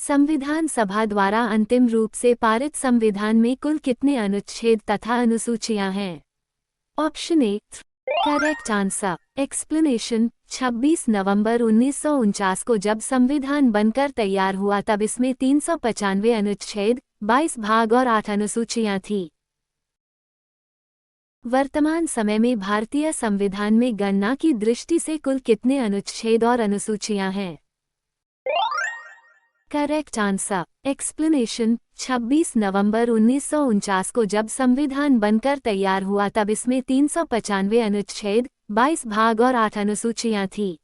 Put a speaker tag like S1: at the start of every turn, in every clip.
S1: संविधान सभा द्वारा अंतिम रूप से पारित संविधान में कुल कितने अनुच्छेद तथा अनुसूचियां हैं? Option A correct answer. Explanation 26 नवंबर 1949 को जब संविधान बनकर तैयार हुआ तब इसमें 395 अनुच्छेद, 22 भाग और 8 अनुसूचियां थीं। वर्तमान समय में भारतीय संविधान में गणना की दृष्टि से कुल कितने अनुच्छेद और अनुसूचियां हैं? Correct answer. एक्सप्लेनेशन 26 नवंबर 1949 को जब संविधान बनकर तैयार हुआ तब इसमें 395 अनुच्छेद, 22 भाग और 8 अनुसूचियां थीं।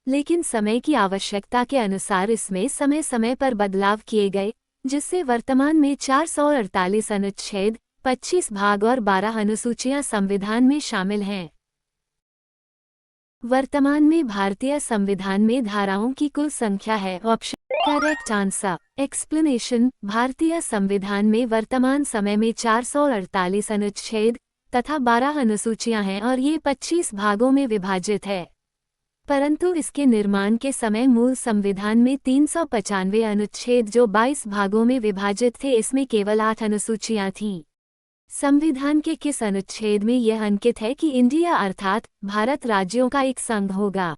S1: लेकिन समय की आवश्यकता के अनुसार इसमें समय समय पर बदलाव किए गए, जिससे वर्तमान में 448 अनुच्छेद, 25 भाग और 12 अनुसूचियां संविधान में शामिल हैं। वर्तमान में भारतीय संविधान में धाराओं की कुल संख्या है। Option correct answer. एक्सप्लेनेशन भारतीय संविधान में वर्तमान समय में 448 अनुच्छेद तथा 12 अनुसूचियां हैं और ये 25 भागों में विभाजित है। परंतु इसके निर्माण के समय मूल संविधान में 395 अनुच्छेद जो 22 भागों में विभाजित थे, इसमें केवल 8 अनुसूचियां थीं। संविधान के किस अनुच्छेद में यह अंकित है कि इंडिया अर्थात भारत राज्यों का एक संघ होगा?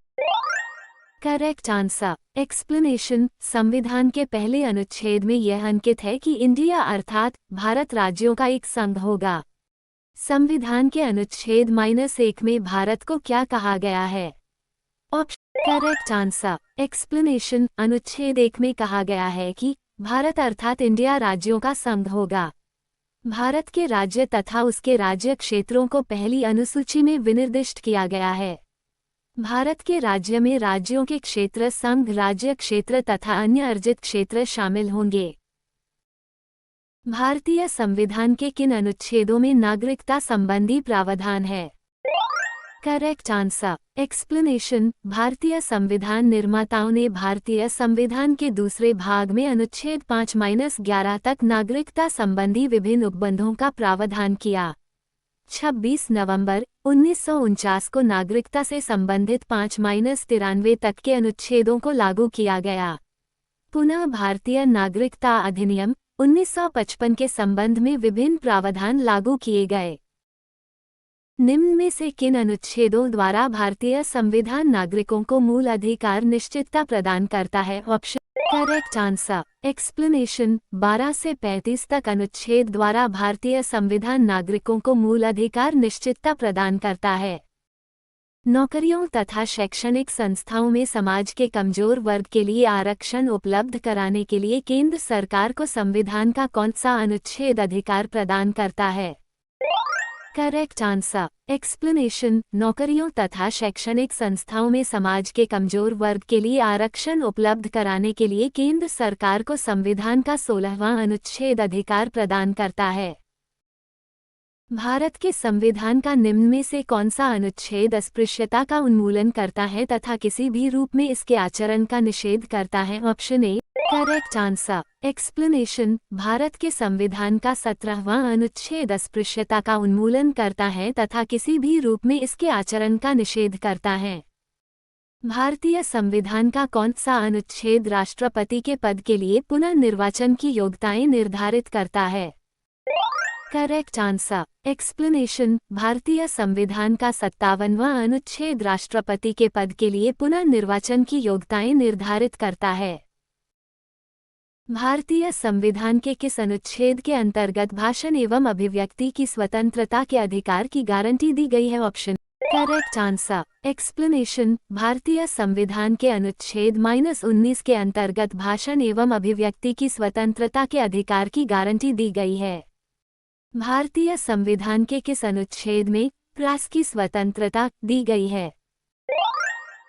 S1: Correct answer. एक्सप्लेनेशन संविधान के पहले अनुच्छेद में यह अंकित है कि इंडिया अर्थात भारत राज्यों का एक संघ होगा। संविधान के अनुच्छेद -1 में भारत को क्या कहा गया है? Option correct answer. एक्सप्लेनेशन अनुच्छेद 1 में कहा गया है कि भारत अर्थात इंडिया राज्यों का संघ होगा। भारत के राज्य तथा उसके राज्य क्षेत्रों को पहली अनुसूची में विनिर्दिष्ट किया गया है। भारत के राज्य में राज्यों के क्षेत्र, संघ राज्य क्षेत्र तथा अन्य अर्जित क्षेत्र शामिल होंगे। भारतीय संविधान के किन अनुच्छेदों में नागरिकता संबंधी प्रावधान है? Correct answer. एक्सप्लेनेशन भारतीय संविधान निर्माताओं ने भारतीय संविधान के दूसरे भाग में अनुच्छेद 5-11 तक नागरिकता संबंधी विभिन्न उपबंधों का प्रावधान किया। 26 नवंबर 1949 को नागरिकता से संबंधित 5-93 तक के अनुच्छेदों को लागू किया गया। पुनः भारतीय नागरिकता अधिनियम 1955 के संबंध में विभिन्न प्रावधान लागू किए गए। निम्न में से किन अनुच्छेदों द्वारा भारतीय संविधान नागरिकों को मूल अधिकार निश्चितता प्रदान करता है? Option correct answer. एक्सप्लेनेशन 12 से 35 तक अनुच्छेद द्वारा भारतीय संविधान नागरिकों को मूल अधिकार निश्चितता प्रदान करता है। नौकरियों तथा शैक्षणिक संस्थाओं में समाज के कमजोर वर्ग के लिए आरक्षण उपलब्ध कराने के लिए केंद्र सरकार को संविधान का कौन सा अनुच्छेद अधिकार प्रदान करता है? Correct answer. एक्सप्लेनेशन नौकरियों तथा शैक्षणिक संस्थाओं में समाज के कमजोर वर्ग के लिए आरक्षण उपलब्ध कराने के लिए केंद्र सरकार को संविधान का 16वां अनुच्छेद अधिकार प्रदान करता है। भारत के संविधान का निम्न में से कौन सा अनुच्छेद अस्पृश्यता का उन्मूलन करता है तथा किसी भी रूप में इसके आचरण का निषेध करता है? Option A correct answer. Explanation Bharat के संविधान का 17वां अनुच्छेद अस्पृश्यता का उन्मूलन करता है तथा किसी भी रूप में इसके आचरण का निषेध करता है। भारतीय संविधान का कौन सा अनुच्छेद राष्ट्रपति के पद के लिए पुनर्निर्वाचन की योग्यताएं निर्धारित करता है? Correct answer. एक्सप्लेनेशन भारतीय संविधान का 57वां अनुच्छेद राष्ट्रपति के पद के लिए पुनर्निर्वाचन की योग्यताएं निर्धारित करता है। भारतीय संविधान के किस अनुच्छेद के अंतर्गत भाषण एवं अभिव्यक्ति की स्वतंत्रता के अधिकार की गारंटी दी गई है? Option correct answer. एक्सप्लेनेशन भारतीय संविधान के अनुच्छेद -19 के अंतर्गत भाषण एवं अभिव्यक्ति की स्वतंत्रता के अधिकार की गारंटी दी गई है। भारतीय संविधान के किस अनुच्छेद में प्रेस की स्वतंत्रता दी गई है?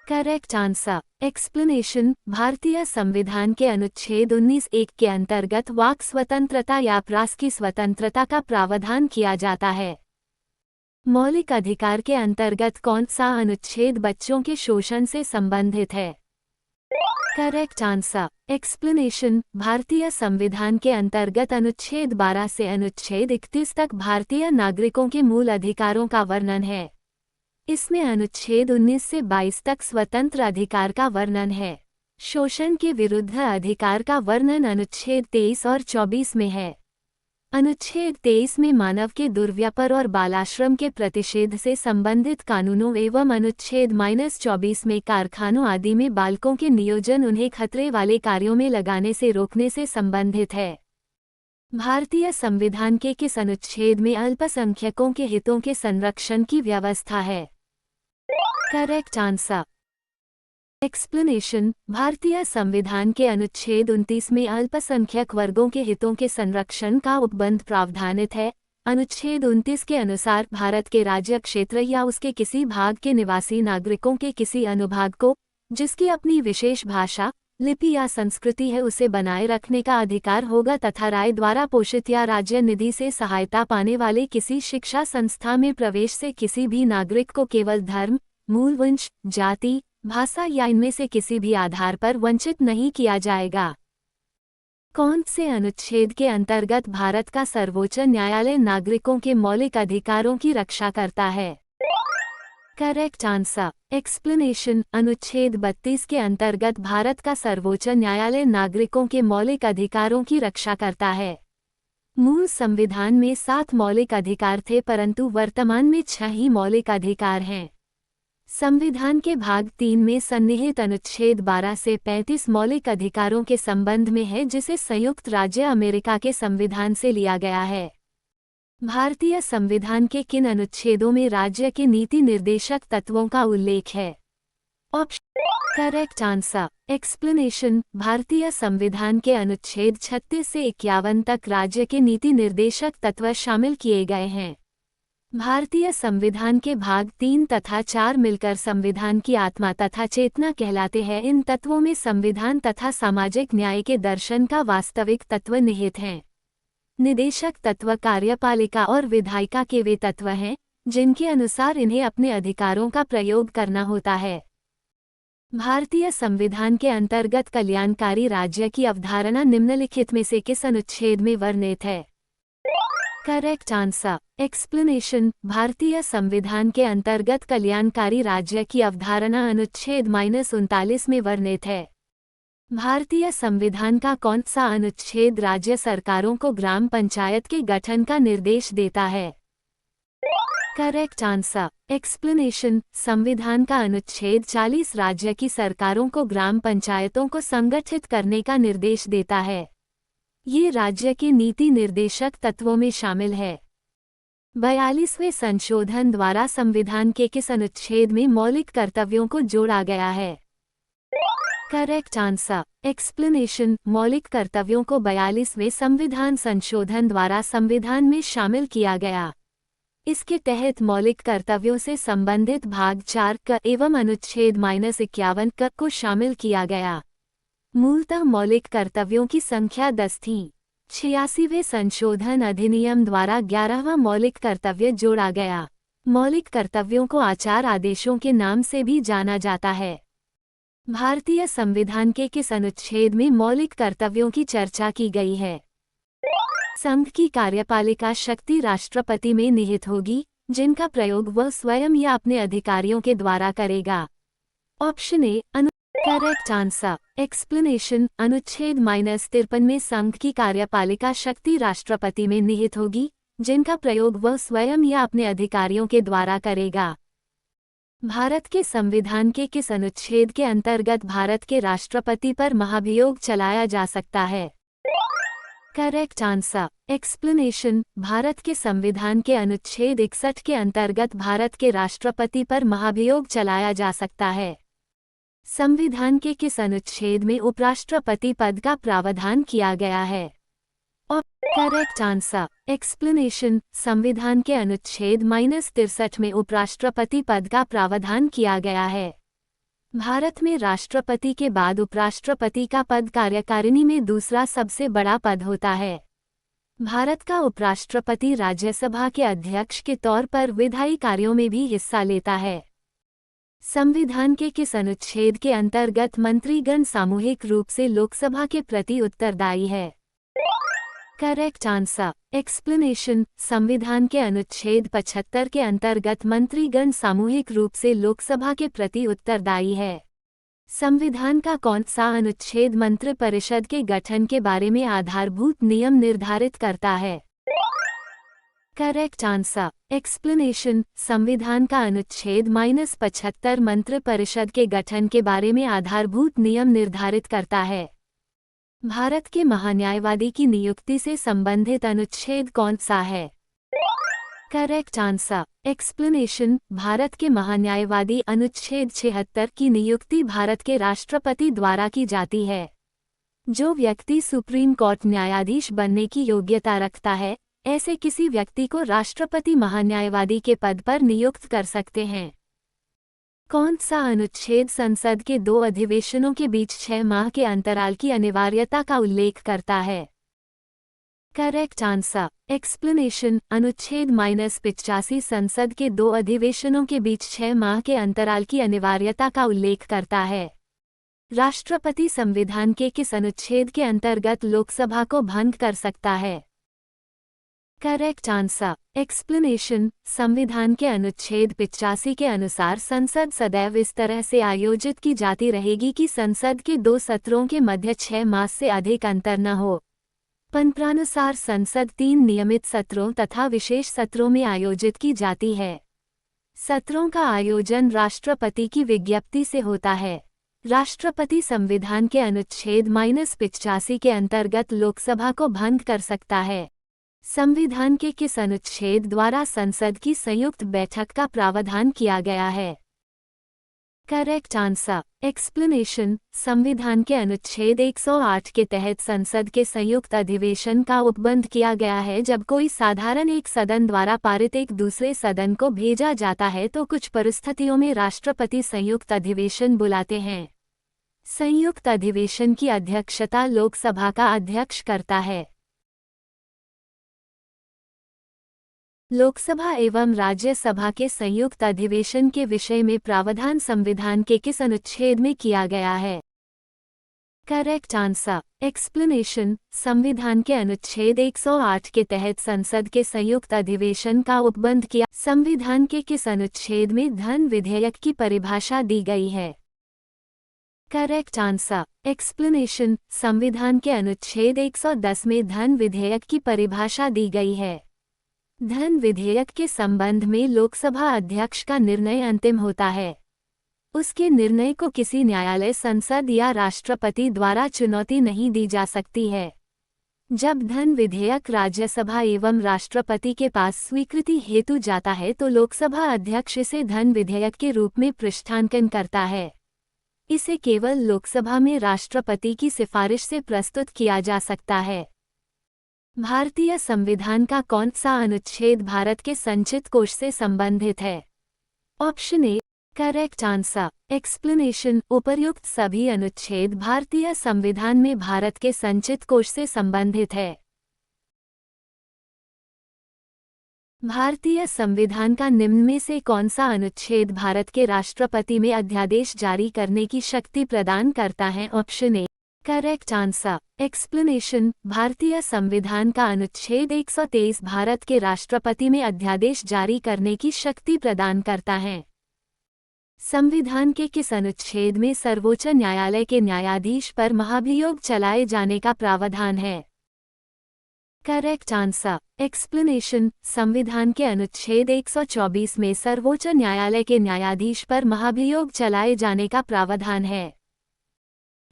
S1: Correct answer. एक्सप्लेनेशन भारतीय संविधान के अनुच्छेद 19(1) के अंतर्गत वाक स्वतंत्रता या प्रेस की स्वतंत्रता का प्रावधान किया जाता है। मौलिक अधिकार के अंतर्गत कौन सा अनुच्छेद बच्चों के शोषण से संबंधित है? Correct answer. एक्सप्लेनेशन भारतीय संविधान के अंतर्गत अनुच्छेद 12 से अनुच्छेद 31 तक भारतीय नागरिकों के मूल अधिकारों का वर्णन है। इसमें अनुच्छेद 19 से 22 तक स्वतंत्र अधिकार का वर्णन है। शोषण के विरुद्ध अधिकार का वर्णन अनुच्छेद 23 और 24 में है। अनुच्छेद 23 में मानव के दुर्व्यापार और बालाश्रम के प्रतिषेध से संबंधित कानूनों एवं अनुच्छेद -24 में कारखानों आदि में बालकों के नियोजन उन्हें खतरे वाले कार्यों में लगाने से रोकने से संबंधित है। भारतीय संविधान के किस अनुच्छेद में अल्पसंख्यकों के हितों के संरक्षण की व्यवस्था है? Correct answer. एक्सप्लेनेशन। भारतीय संविधान के अनुच्छेद 29 में अल्पसंख्यक वर्गों के हितों के संरक्षण का उपबंध प्रावधानित है। अनुच्छेद 29 के अनुसार भारत के राज्य क्षेत्र या उसके किसी भाग के निवासी नागरिकों के किसी अनुभाग को, जिसकी अपनी विशेष भाषा, लिपि या संस्कृति है, उसे बनाए रखने का अधिकार होगा तथा राय द्वारा पोषित या राज्य निधि से सहायता पाने वाले किसी शिक्षा संस्था में प्रवेश से किसी भी नागरिक को केवल धर्म, मूल वंश, जाति, भाषा या इनमें से किसी भी आधार पर वंचित नहीं किया जाएगा। कौन से अनुच्छेद के अंतर्गत भारत का सर्वोच्च न्यायालय नागरिकों के मौलिक अधिकारों की रक्षा करता है? Correct answer. एक्सप्लेनेशन। अनुच्छेद 32 के अंतर्गत भारत का सर्वोच्च न्यायालय नागरिकों के मौलिक अधिकारों की रक्षा करता है। मूल संविधान में 7 मौलिक अधिकार थे, परंतु वर्तमान में 6 ही मौलिक अधिकार हैं। संविधान के भाग 3 में सन्निहित अनुच्छेद 12 से 35 मौलिक अधिकारों के संबंध में है, जिसे संयुक्त राज्य अमेरिका के संविधान से लिया गया है। भारतीय संविधान के किन अनुच्छेदों में राज्य के नीति निर्देशक तत्वों का उल्लेख है? ऑप्शन। Correct answer. एक्सप्लेनेशन। भारतीय संविधान के अनुच्छेद 36 से 51 तक राज्य के नीति निर्देशक तत्व शामिल किए गए हैं। भारतीय संविधान के भाग 3 तथा 4 मिलकर संविधान की आत्मा तथा चेतना कहलाते हैं। इन तत्वों में संविधान तथा सामाजिक न्याय के दर्शन का वास्तविक तत्व निहित हैं। निदेशक तत्व कार्यपालिका और विधायिका के वे तत्व हैं, जिनके अनुसार इन्हें अपने अधिकारों का प्रयोग करना होता है। भारतीय संविधान के अंतर्गत कल्याणकारी राज्य की अवधारणा निम्नलिखित में से किस अनुच्छेद में वर्णित है? Correct answer. एक्सप्लेनेशन। भारतीय संविधान के अंतर्गत कल्याणकारी राज्य की अवधारणा अनुच्छेद -39 में वर्णित है। भारतीय संविधान का कौन सा अनुच्छेद राज्य सरकारों को ग्राम पंचायत के गठन का निर्देश देता है? Correct answer. एक्सप्लेनेशन। संविधान का अनुच्छेद 40 राज्य की सरकारों को ग्राम पंचायतों को संगठित करने का निर्देश देता है। ये राज्य के नीति निर्देशक तत्वों में शामिल है। 42वें संशोधन द्वारा संविधान के किस अनुच्छेद में मौलिक कर्तव्यों को जोड़ा गया है? Correct answer. एक्सप्लेनेशन। मौलिक कर्तव्यों को 42वें संविधान संशोधन द्वारा संविधान में शामिल किया गया। इसके तहत मौलिक कर्तव्यों से संबंधित भाग 4 क एवं अनुच्छेद -51 क को शामिल किया गया। मूलतः मौलिक कर्तव्यों की संख्या 10 थी। 86वें संशोधन अधिनियम द्वारा 11वां मौलिक कर्तव्य जोड़ा गया। मौलिक कर्तव्यों को आचार आदेशों के नाम से भी जाना जाता है। भारतीय संविधान के किस अनुच्छेद में मौलिक कर्तव्यों की चर्चा की गई है? संघ की कार्यपालिका शक्ति राष्ट्रपति में निहित होगी, जिनका प्रयोग वह स्वयं या अपने अधिकारियों के द्वारा करेगा। Option A. Correct answer. Explanation. अनुच्छेद -53 में संघ की कार्यपालिका शक्ति राष्ट्रपति में निहित होगी, जिनका प्रयोग वह स्वयं या अपने अधिकारियों के द्वारा करेगा। भारत के संविधान के किस अनुच्छेद के अंतर्गत भारत के राष्ट्रपति पर महाभियोग चलाया जा सकता है? Correct answer. एक्सप्लेनेशन। भारत के संविधान के अनुच्छेद 61 के अंतर्गत भारत के राष्ट्रपति पर महाभियोग चलाया जा सकता है। संविधान के किस अनुच्छेद में उपराष्ट्रपति पद का प्रावधान किया गया है? Correct answer. एक्सप्लेनेशन। संविधान के अनुच्छेद -63 में उपराष्ट्रपति पद का प्रावधान किया गया है। भारत में राष्ट्रपति के बाद उपराष्ट्रपति का पद कार्यकारिणी में दूसरा सबसे बड़ा पद होता है। भारत का उपराष्ट्रपति राज्यसभा के अध्यक्ष के तौर पर विधायी कार्यों में भी हिस्सा लेता है। संविधान के किस अनुच्छेद के अंतर्गत मंत्रीगण सामूहिक रूप से लोकसभा के प्रति उत्तरदायी है? Correct answer. एक्सप्लेनेशन। संविधान के अनुच्छेद 75 के अंतर्गत मंत्रीगण सामूहिक रूप से लोकसभा के प्रति उत्तरदायी है। संविधान का कौन सा अनुच्छेद मंत्रिपरिषद के गठन के बारे में आधारभूत नियम निर्धारित करता है? Correct answer. एक्सप्लेनेशन। संविधान का अनुच्छेद -75 मंत्रिपरिषद के गठन के बारे में आधारभूत नियम निर्धारित करता है। भारत के महान्यायवादी की नियुक्ति से संबंधित अनुच्छेद कौन सा है? Correct answer. एक्सप्लेनेशन। भारत के महान्यायवादी अनुच्छेद 76 की नियुक्ति भारत के राष्ट्रपति द्वारा की जाती है। जो व्यक्ति सुप्रीम कोर्ट न्यायाधीश बनने की योग्यता रखता है, ऐसे किसी व्यक्ति को राष्ट्रपति महान्यायवादी के पद पर नियुक्त कर सकते हैं। कौन सा अनुच्छेद संसद के 2 अधिवेशनों के बीच 6 माह के अंतराल की अनिवार्यता का उल्लेख करता है? Correct answer. एक्सप्लेनेशन। अनुच्छेद -85 संसद के 2 अधिवेशनों के बीच 6 माह के अंतराल की अनिवार्यता का उल्लेख करता है। राष्ट्रपति संविधान के किस अनुच्छेद के अंतर्गत लोकसभा को भंग कर सकता है? Correct answer. एक्सप्लेनेशन। संविधान के अनुच्छेद 85 के अनुसार संसद सदैव इस तरह से आयोजित की जाती रहेगी कि संसद के 2 सत्रों के मध्य 6 मास से अधिक अंतर न हो। परंपरानुसार संसद 3 नियमित सत्रों तथा विशेष सत्रों में आयोजित की जाती है। सत्रों का आयोजन राष्ट्रपति की विज्ञप्ति से होता है। राष्ट्रपति संविधान के अनुच्छेद -85 के अंतर्गत लोकसभा को भंग कर सकता है। संविधान के किस अनुच्छेद द्वारा संसद की संयुक्त बैठक का प्रावधान किया गया है? Correct answer. एक्सप्लेनेशन। संविधान के अनुच्छेद 108 के तहत संसद के संयुक्त अधिवेशन का उपबंध किया गया है। जब कोई साधारण एक सदन द्वारा पारित एक दूसरे सदन को भेजा जाता है तो कुछ परिस्थितियों में राष्ट्रपति संयुक्त अधिवेशन बुलाते हैं। संयुक्त अधिवेशन की अध्यक्षता लोकसभा का अध्यक्ष करता है। लोकसभा एवं राज्यसभा के संयुक्त अधिवेशन के विषय में प्रावधान संविधान के किस अनुच्छेद में किया गया है? Correct answer. एक्सप्लेनेशन। संविधान के अनुच्छेद 108 के तहत संसद के संयुक्त अधिवेशन का उपबंध किया। संविधान के किस अनुच्छेद में धन विधेयक की परिभाषा दी गई है? Correct answer. एक्सप्लेनेशन। संविधान के अनुच्छेद 110 में धन विधेयक की परिभाषा दी गई है। धन विधेयक के संबंध में लोकसभा अध्यक्ष का निर्णय अंतिम होता है। उसके निर्णय को किसी न्यायालय, संसद या राष्ट्रपति द्वारा चुनौती नहीं दी जा सकती है। जब धन विधेयक राज्यसभा एवं राष्ट्रपति के पास स्वीकृति हेतु जाता है तो लोकसभा अध्यक्ष इसे धन विधेयक के रूप में पृष्ठांकन करता है। इसे केवल लोकसभा में राष्ट्रपति की सिफारिश से प्रस्तुत किया जा सकता है। भारतीय संविधान का कौन सा अनुच्छेद भारत के संचित कोष से संबंधित है? ऑप्शन ए। Correct answer. एक्सप्लेनेशन। उपर्युक्त सभी अनुच्छेद भारतीय संविधान में भारत के संचित कोष से संबंधित है। भारतीय संविधान का निम्न में से कौन सा अनुच्छेद भारत के राष्ट्रपति में अध्यादेश जारी करने की शक्ति प्रदान करता है? ऑप्शन ए। Correct answer. एक्सप्लेनेशन। भारतीय संविधान का अनुच्छेद 123 भारत के राष्ट्रपति में अध्यादेश जारी करने की शक्ति प्रदान करता है। संविधान के किस अनुच्छेद में सर्वोच्च न्यायालय के न्यायाधीश पर महाभियोग चलाए जाने का प्रावधान है? Correct answer. एक्सप्लेनेशन। संविधान के अनुच्छेद 124 में सर्वोच्च न्यायालय के न्यायाधीश पर महाभियोग चलाए जाने का प्रावधान है।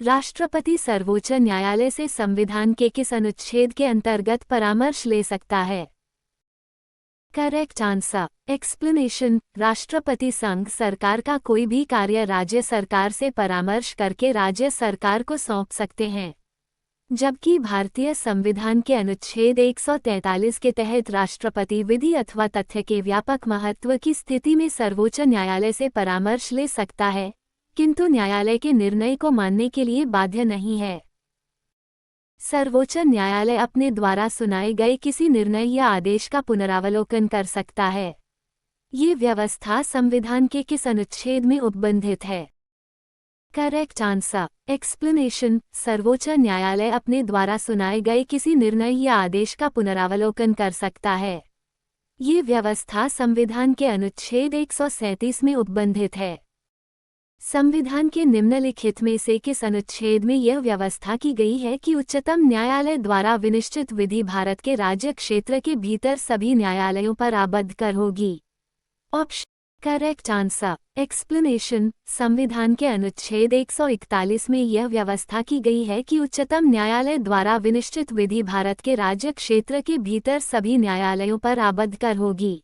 S1: राष्ट्रपति सर्वोच्च न्यायालय से संविधान के किस अनुच्छेद के अंतर्गत परामर्श ले सकता है? Correct answer. एक्सप्लेनेशन। राष्ट्रपति संघ सरकार का कोई भी कार्य राज्य सरकार से परामर्श करके राज्य सरकार को सौंप सकते हैं, जबकि भारतीय संविधान के अनुच्छेद 143 के तहत राष्ट्रपति विधि अथवा तथ्य के व्यापक महत्व की स्थिति में सर्वोच्च न्यायालय से परामर्श ले सकता है, किंतु न्यायालय के निर्णय को मानने के लिए बाध्य नहीं है। सर्वोच्च न्यायालय अपने द्वारा सुनाए गए किसी निर्णय या आदेश का पुनरावलोकन कर सकता है। ये व्यवस्था संविधान के किस अनुच्छेद में उपबंधित है? Correct answer. एक्सप्लेनेशन। सर्वोच्च न्यायालय अपने द्वारा सुनाए गए किसी निर्णय या आदेश का पुनरावलोकन कर सकता है। ये व्यवस्था संविधान के अनुच्छेद 137 में उपबंधित है। संविधान के निम्नलिखित में से किस अनुच्छेद में यह व्यवस्था की गई है कि उच्चतम न्यायालय द्वारा विनिश्चित विधि भारत के राज्य क्षेत्र के भीतर सभी न्यायालयों पर आबद्ध कर होगी? ऑप्शन। Correct answer. एक्सप्लेनेशन। संविधान के अनुच्छेद 141 में यह व्यवस्था की गई है कि उच्चतम न्यायालय द्वारा विनिश्चित विधि भारत के राज्य क्षेत्र के भीतर सभी न्यायालयों पर आबद्ध कर होगी।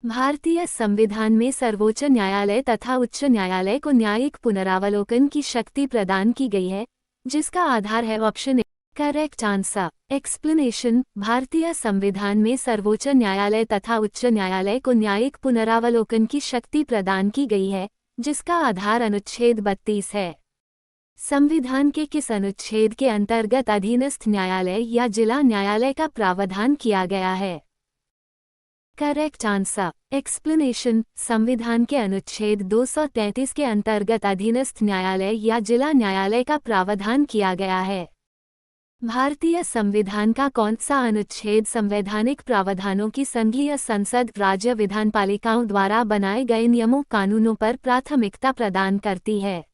S1: भारतीय संविधान में सर्वोच्च न्यायालय तथा उच्च न्यायालय को न्यायिक पुनरावलोकन की शक्ति प्रदान की गई है, जिसका आधार है ऑप्शन ए। Correct answer. एक्सप्लेनेशन। भारतीय संविधान में सर्वोच्च न्यायालय तथा उच्च न्यायालय को न्यायिक पुनरावलोकन की शक्ति प्रदान की गई है, जिसका आधार अनुच्छेद 32 है। संविधान के किस अनुच्छेद के अंतर्गत अधीनस्थ न्यायालय या जिला न्यायालय का प्रावधान किया गया है? Correct answer. एक्सप्लेनेशन। संविधान के अनुच्छेद 233 के अंतर्गत अधीनस्थ न्यायालय या जिला न्यायालय का प्रावधान किया गया है। भारतीय संविधान का कौन सा अनुच्छेद संवैधानिक प्रावधानों की संघीय संसद राज्य विधानपालिकाओं द्वारा बनाए गए नियमों कानूनों पर प्राथमिकता प्रदान करती है?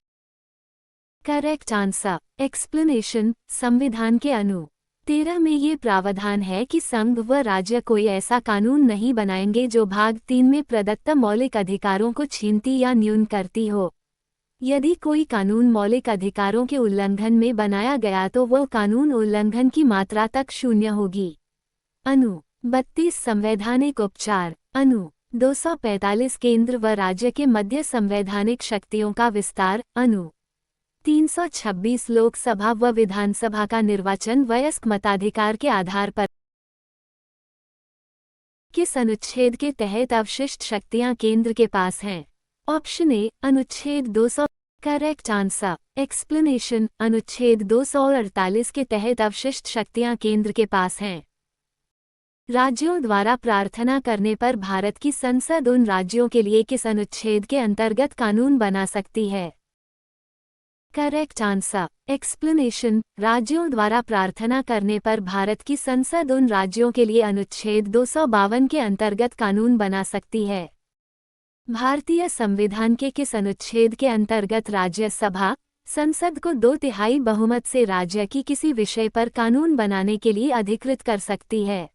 S1: Correct answer. एक्सप्लेनेशन। संविधान के अनु 13 में ये प्रावधान है कि संघ व राज्य कोई ऐसा कानून नहीं बनाएंगे जो भाग 3 में प्रदत्त मौलिक अधिकारों को छीनती या न्यून करती हो। यदि कोई कानून मौलिक अधिकारों के उल्लंघन में बनाया गया तो वह कानून उल्लंघन की मात्रा तक शून्य होगी। अनु 32 संवैधानिक उपचार। अनु 245 केंद्र व राज्य के मध्य संवैधानिक शक्तियों का विस्तार। अनु 326 लोकसभा व विधानसभा का निर्वाचन वयस्क मताधिकार के आधार पर। किस अनुच्छेद के तहत अवशिष्ट शक्तियां केंद्र के पास हैं? Option A. अनुच्छेद 200। Correct answer. एक्सप्लेनेशन। अनुच्छेद 248 के तहत अवशिष्ट शक्तियां केंद्र के पास हैं। राज्यों द्वारा प्रार्थना करने पर भारत की संसद उन राज्यों के लिए किस अनुच्छेद के अंतर्गत कानून बना सकती है? Correct answer. एक्सप्लेनेशन। राज्यों द्वारा प्रार्थना करने पर भारत की संसद उन राज्यों के लिए अनुच्छेद 252 के अंतर्गत कानून बना सकती है। भारतीय संविधान के किस अनुच्छेद के अंतर्गत राज्यसभा संसद को 2/3 बहुमत से राज्य की किसी विषय पर कानून बनाने के लिए अधिकृत कर सकती है?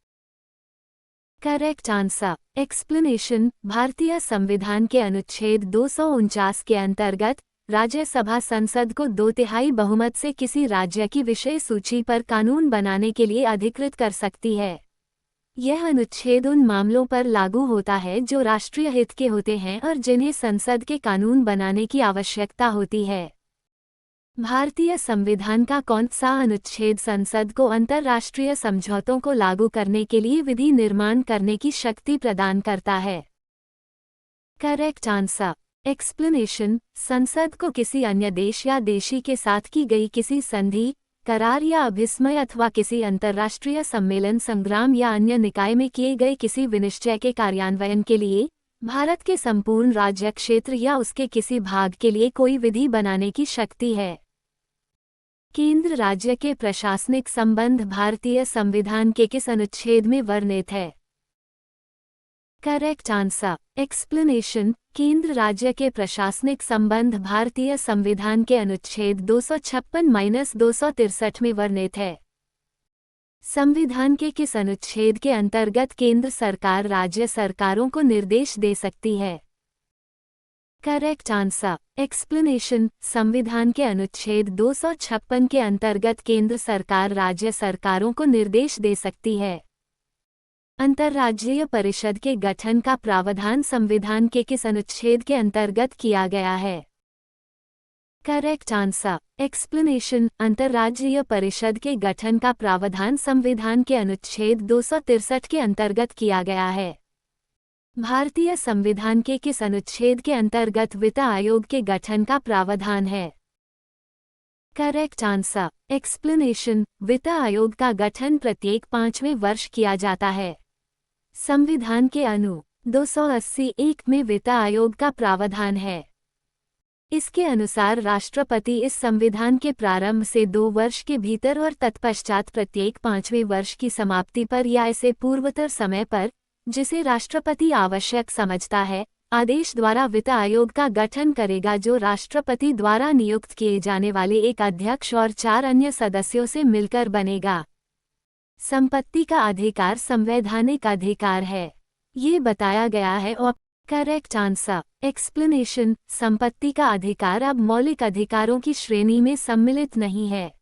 S1: Correct answer. एक्सप्लेनेशन। भारतीय संविधान के अनुच्छेद 249 के अंतर्गत राज्यसभा संसद को 2/3 बहुमत से किसी राज्य की विषय सूची पर कानून बनाने के लिए अधिकृत कर सकती है। यह अनुच्छेद उन मामलों पर लागू होता है जो राष्ट्रीय हित के होते हैं और जिन्हें संसद के कानून बनाने की आवश्यकता होती है। भारतीय संविधान का कौन सा अनुच्छेद संसद को अंतर्राष्ट्रीय समझौतों को लागू करने के लिए विधि निर्माण करने की शक्ति प्रदान करता है? Correct answer. एक्सप्लेनेशन। संसद को किसी अन्य देश या देशी के साथ की गई किसी संधि, करार या अभिस्मय अथवा किसी अंतर्राष्ट्रीय सम्मेलन, संग्राम या अन्य निकाय में किए गए किसी विनिश्चय के कार्यान्वयन के लिए भारत के संपूर्ण राज्य क्षेत्र या उसके किसी भाग के लिए कोई विधि बनाने की शक्ति है। केंद्र राज्य के प्रशासनिक संबंध भारतीय संविधान के किस अनुच्छेद में वर्णित है? Correct answer. एक्सप्लेनेशन। केंद्र राज्य के प्रशासनिक संबंध भारतीय संविधान के अनुच्छेद 256-263 में वर्णित है। संविधान के किस अनुच्छेद के अंतर्गत केंद्र सरकार राज्य सरकारों को निर्देश दे सकती है? Correct answer. एक्सप्लेनेशन। संविधान के अनुच्छेद 256 के अंतर्गत केंद्र सरकार राज्य सरकारों को निर्देश दे सकती है। अंतर्राज्यीय परिषद के गठन का प्रावधान संविधान के किस अनुच्छेद के अंतर्गत किया गया है? Correct answer. एक्सप्लेनेशन। अंतर्राज्यीय परिषद के गठन का प्रावधान संविधान के अनुच्छेद 263 के अंतर्गत किया गया है। भारतीय संविधान के किस अनुच्छेद के अंतर्गत वित्त आयोग के गठन का प्रावधान है? Correct answer. एक्सप्लेनेशन। वित्त आयोग का गठन प्रत्येक 5वें वर्ष किया जाता है। संविधान के अनु 280(1) में वित्त आयोग का प्रावधान है। इसके अनुसार राष्ट्रपति इस संविधान के प्रारंभ से 2 वर्ष के भीतर और तत्पश्चात प्रत्येक 5वें वर्ष की समाप्ति पर या इससे पूर्वतर समय पर, जिसे राष्ट्रपति आवश्यक समझता है, आदेश द्वारा वित्त आयोग का गठन करेगा, जो राष्ट्रपति द्वारा नियुक्त किए जाने वाले एक अध्यक्ष और 4 अन्य सदस्यों से मिलकर बनेगा। संपत्ति का अधिकार संवैधानिक अधिकार है, ये बताया गया है। और करेक्ट आंसर एक्सप्लेनेशन, संपत्ति का अधिकार अब मौलिक अधिकारों की श्रेणी में सम्मिलित नहीं है।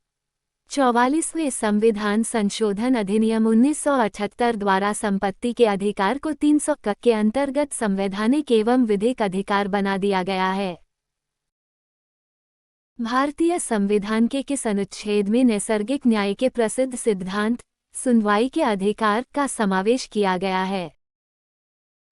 S1: 44वें संविधान संशोधन अधिनियम 1978 द्वारा संपत्ति के अधिकार को 300 क के अंतर्गत संवैधानिक एवं विधिक अधिकार बना दिया गया है। भारतीय संविधान के किस अनुच्छेद में नैसर्गिक न्याय के प्रसिद्ध सिद्धांत सुनवाई के अधिकार का समावेश किया गया है?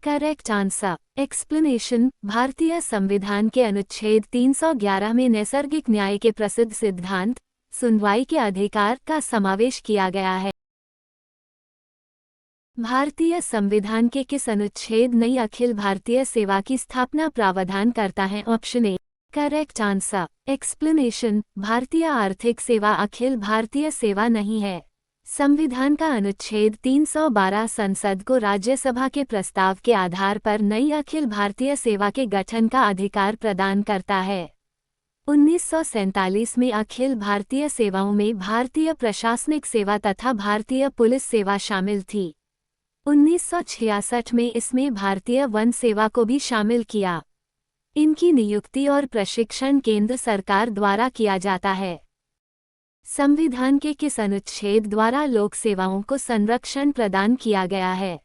S1: करेक्ट आंसर एक्सप्लेनेशन, भारतीय संविधान के अनुच्छेद 311 में नैसर्गिक न्याय के प्रसिद्ध सिद्धांत सुनवाई के अधिकार का समावेश किया गया है। भारतीय संविधान के किस अनुच्छेद नई अखिल भारतीय सेवा की स्थापना प्रावधान करता है? Option A correct answer explanation, भारतीय आर्थिक सेवा अखिल भारतीय सेवा नहीं है। संविधान का अनुच्छेद 312 संसद को राज्यसभा के प्रस्ताव के आधार पर नई अखिल भारतीय सेवा के गठन का अधिकार प्रदान करता है। 1947 में अखिल भारतीय सेवाओं में भारतीय प्रशासनिक सेवा तथा भारतीय पुलिस सेवा शामिल थी। 1966 में इसमें भारतीय वन सेवा को भी शामिल किया। इनकी नियुक्ति और प्रशिक्षण केंद्र सरकार द्वारा किया जाता है। संविधान के किस अनुच्छेद द्वारा लोक सेवाओं को संरक्षण प्रदान किया गया है?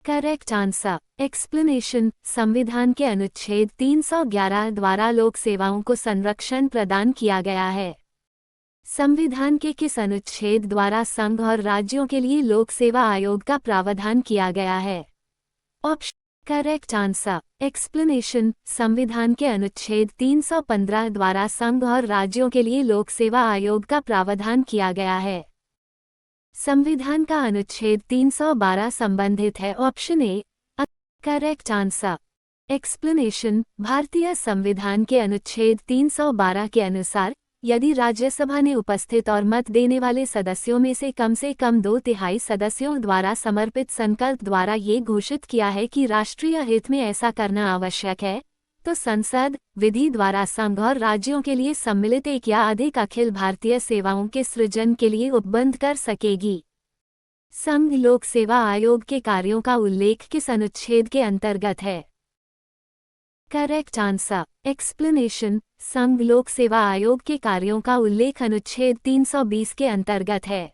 S1: करेक्ट आंसर एक्सप्लेनेशन, संविधान के अनुच्छेद 311 द्वारा लोक सेवाओं को संरक्षण प्रदान किया गया है। संविधान के किस अनुच्छेद द्वारा संघ और राज्यों के लिए लोक सेवा आयोग का प्रावधान किया गया है? ऑप्शन करेक्ट आंसर एक्सप्लेनेशन, संविधान के अनुच्छेद 315 द्वारा संघ और राज्यों के लिए लोक सेवा आयोग का प्रावधान किया गया है। संविधान का अनुच्छेद 312 संबंधित है। Option A correct answer explanation, भारतीय संविधान के अनुच्छेद 312 के अनुसार यदि राज्यसभा ने उपस्थित और मत देने वाले सदस्यों में से कम 2/3 सदस्यों द्वारा समर्पित संकल्प द्वारा ये घोषित किया है कि राष्ट्रीय हित में ऐसा करना आवश्यक है, तो संसद विधि द्वारा संघ और राज्यों के लिए सम्मिलित एक या अधिक अखिल भारतीय सेवाओं के सृजन के लिए उपबंध कर सकेगी। संघ लोक सेवा आयोग के कार्यों का उल्लेख किस अनुच्छेद के अंतर्गत है? करेक्ट आंसर एक्सप्लेनेशन, संघ लोक सेवा आयोग के कार्यों का उल्लेख अनुच्छेद 320 के अंतर्गत है।